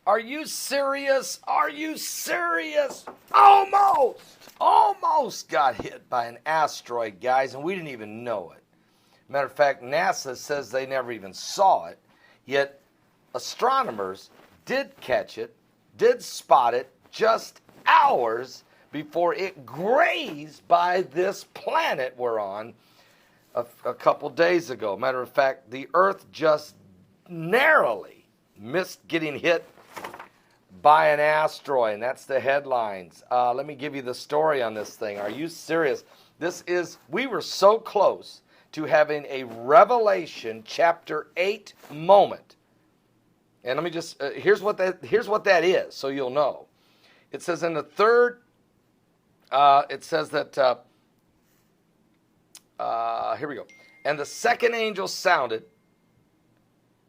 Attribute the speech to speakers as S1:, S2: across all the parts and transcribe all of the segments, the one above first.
S1: Are you serious? Are you serious? Almost got hit by an asteroid, guys, and we didn't even know it. Matter of fact, NASA says they never even saw it, yet astronomers did catch it, did spot it just hours before it grazed by this planet we're on a couple days ago. Matter of fact, the Earth just narrowly missed getting hit by an asteroid, and that's the headlines. Let me give you the story on this thing. Are you serious? We were so close to having a Revelation chapter 8 moment. And let me just, here's what that is, so you'll know. It says in the third, it says that, here we go. And the second angel sounded,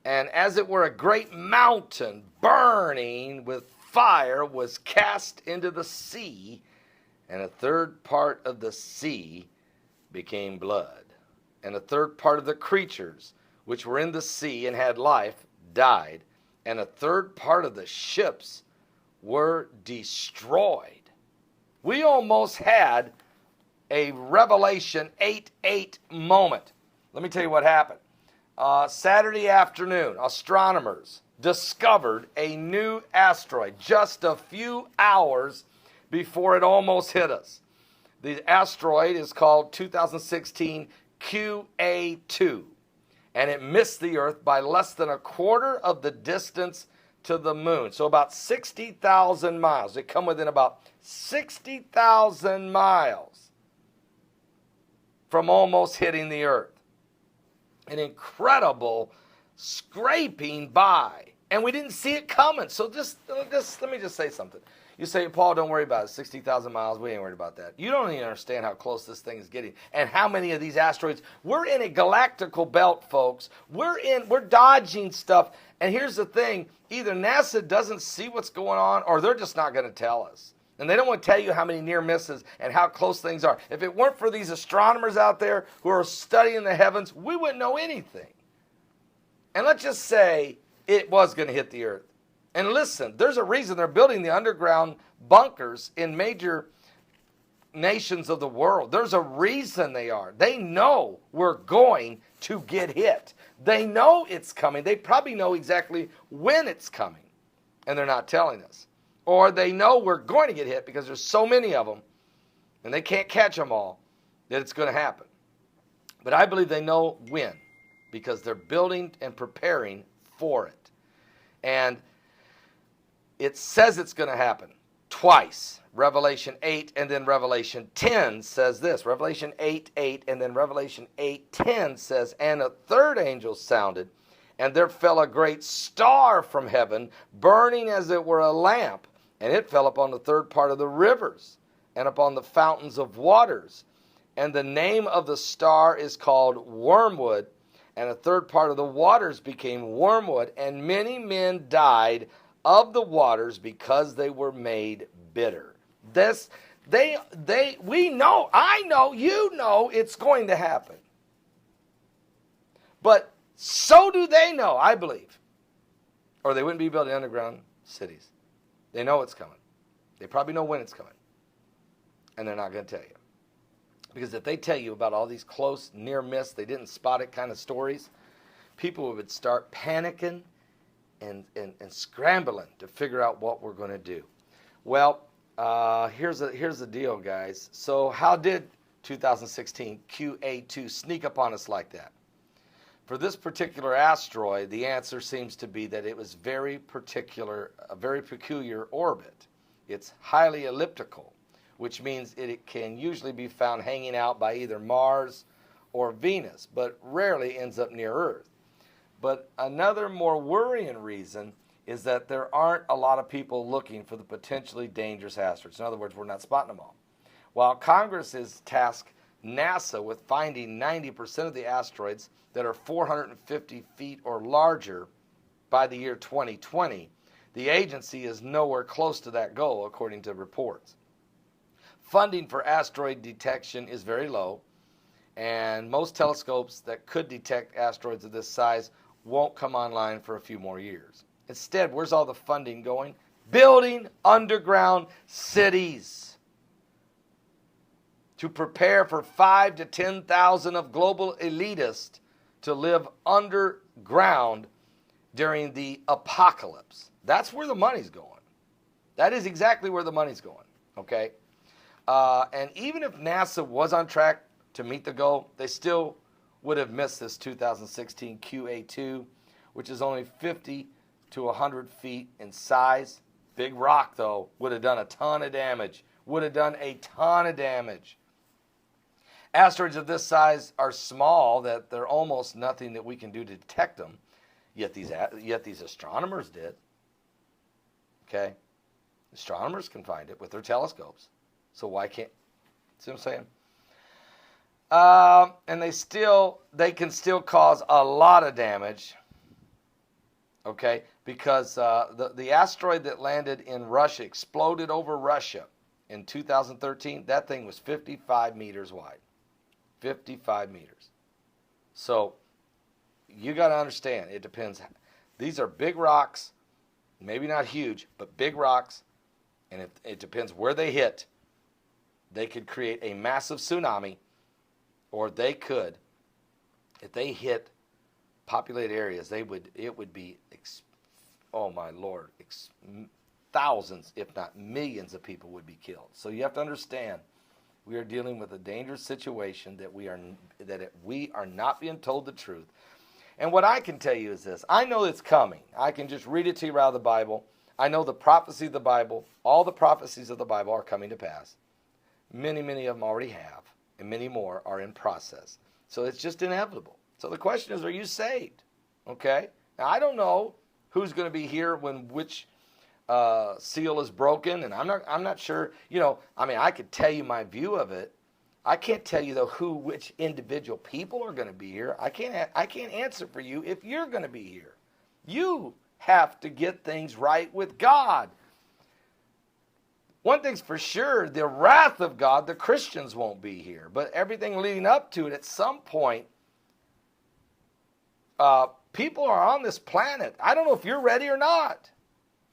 S1: and as it were a great mountain burning with fire was cast into the sea, and a third part of the sea became blood. And a third part of the creatures which were in the sea and had life died, and a third part of the ships were destroyed. We almost had a Revelation 8:8 moment. Let me tell you what happened. Saturday afternoon, astronomers discovered a new asteroid just a few hours before it almost hit us. The asteroid is called 2016 QA2, and it missed the Earth by less than a quarter of the distance to the moon. So about 60,000 miles. It come within about 60,000 miles from almost hitting the Earth. An incredible scraping by. And we didn't see it coming. So just let me just say something. You say, Paul, don't worry about it. 60,000 miles, we ain't worried about that. You don't even understand how close this thing is getting and how many of these asteroids. We're in a galactical belt, folks. We're dodging stuff. And here's the thing. Either NASA doesn't see what's going on or they're just not going to tell us. And they don't want to tell you how many near misses and how close things are. If it weren't for these astronomers out there who are studying the heavens, we wouldn't know anything. And let's just say it was going to hit the Earth. And listen, there's a reason they're building the underground bunkers in major nations of the world. There's a reason they are. They know we're going to get hit. They know it's coming. They probably know exactly when it's coming. And they're not telling us. Or they know we're going to get hit because there's so many of them and they can't catch them all that it's going to happen. But I believe they know when because they're building and preparing for it. And it says it's going to happen twice. Revelation 8 and then Revelation 10 says this. Revelation 8:8 and then Revelation 8:10 says, and a third angel sounded, and there fell a great star from heaven, burning as it were a lamp. And it fell upon the third part of the rivers and upon the fountains of waters. And the name of the star is called Wormwood. And a third part of the waters became wormwood. And many men died of the waters because they were made bitter. We know, I know, you know it's going to happen. But so do they know, I believe. Or they wouldn't be building underground cities. They know it's coming. They probably know when it's coming. And they're not going to tell you. Because if they tell you about all these close, near miss, they didn't spot it kind of stories, people would start panicking and scrambling to figure out what we're going to do. Well, here's the deal, guys. So how did 2016 QA2 sneak upon us like that? For this particular asteroid, the answer seems to be that it was a very peculiar orbit. It's highly elliptical, which means it can usually be found hanging out by either Mars or Venus, but rarely ends up near Earth. But another more worrying reason is that there aren't a lot of people looking for the potentially dangerous asteroids. In other words, we're not spotting them all. While Congress is tasked NASA with finding 90% of the asteroids that are 450 feet or larger by the year 2020, the agency is nowhere close to that goal, according to reports. Funding for asteroid detection is very low, and most telescopes that could detect asteroids of this size won't come online for a few more years. Instead, where's all the funding going? Building underground cities to prepare for 5,000 to 10,000 of global elitists to live underground during the apocalypse. That's where the money's going. That is exactly where the money's going, okay? And even if NASA was on track to meet the goal, they still would have missed this 2016 QA2, which is only 50 to 100 feet in size. Big rock, though, would have done a ton of damage. Would have done a ton of damage. Asteroids of this size are small, that they're almost nothing that we can do to detect them. Yet these astronomers did. Okay? Astronomers can find it with their telescopes. So why can't... See what I'm saying? And they can still cause a lot of damage. Okay? Because the asteroid that landed in Russia, exploded over Russia in 2013, that thing was 55 meters wide. 55 meters. So you got to understand, it depends. These are big rocks, maybe not huge, but big rocks, and it depends where they hit. They could create a massive tsunami, or they could, if they hit populated areas, it would be, oh my Lord, thousands, if not millions of people would be killed. So you have to understand, we are dealing with a dangerous situation that we are not being told the truth. And what I can tell you is this. I know it's coming. I can just read it to you out of the Bible. I know the prophecy of the Bible, all the prophecies of the Bible are coming to pass. Many, many of them already have, and many more are in process. So it's just inevitable. So the question is, are you saved? Okay? Now, I don't know who's going to be here when which seal is broken, and I'm not sure. You know, I mean, I could tell you my view of it. I can't tell you though which individual people are going to be here. I can't answer for you if you're going to be here. You have to get things right with God. One thing's for sure, the wrath of God, the Christians won't be here. But everything leading up to it, at some point, people are on this planet. I don't know if you're ready or not.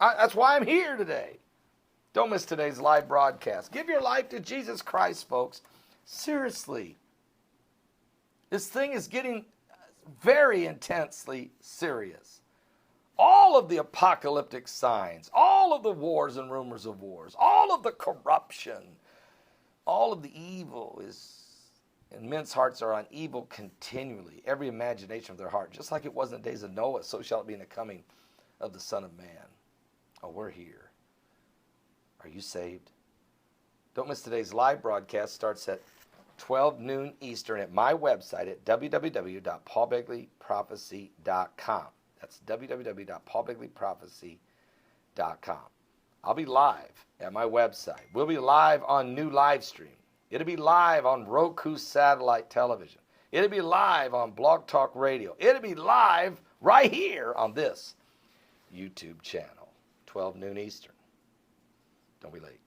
S1: That's why I'm here today. Don't miss today's live broadcast. Give your life to Jesus Christ, folks. Seriously. This thing is getting very intensely serious. All of the apocalyptic signs, all of the wars and rumors of wars, all of the corruption, all of the evil and men's hearts are on evil continually. Every imagination of their heart, just like it was in the days of Noah, so shall it be in the coming of the Son of Man. Oh, we're here. Are you saved? Don't miss today's live broadcast. Starts at 12 noon Eastern at my website at www.paulbegleyprophecy.com. That's www.paulbegleyprophecy.com. I'll be live at my website. We'll be live on new live stream. It'll be live on Roku satellite television. It'll be live on Blog Talk Radio. It'll be live right here on this YouTube channel, 12 noon Eastern. Don't be late.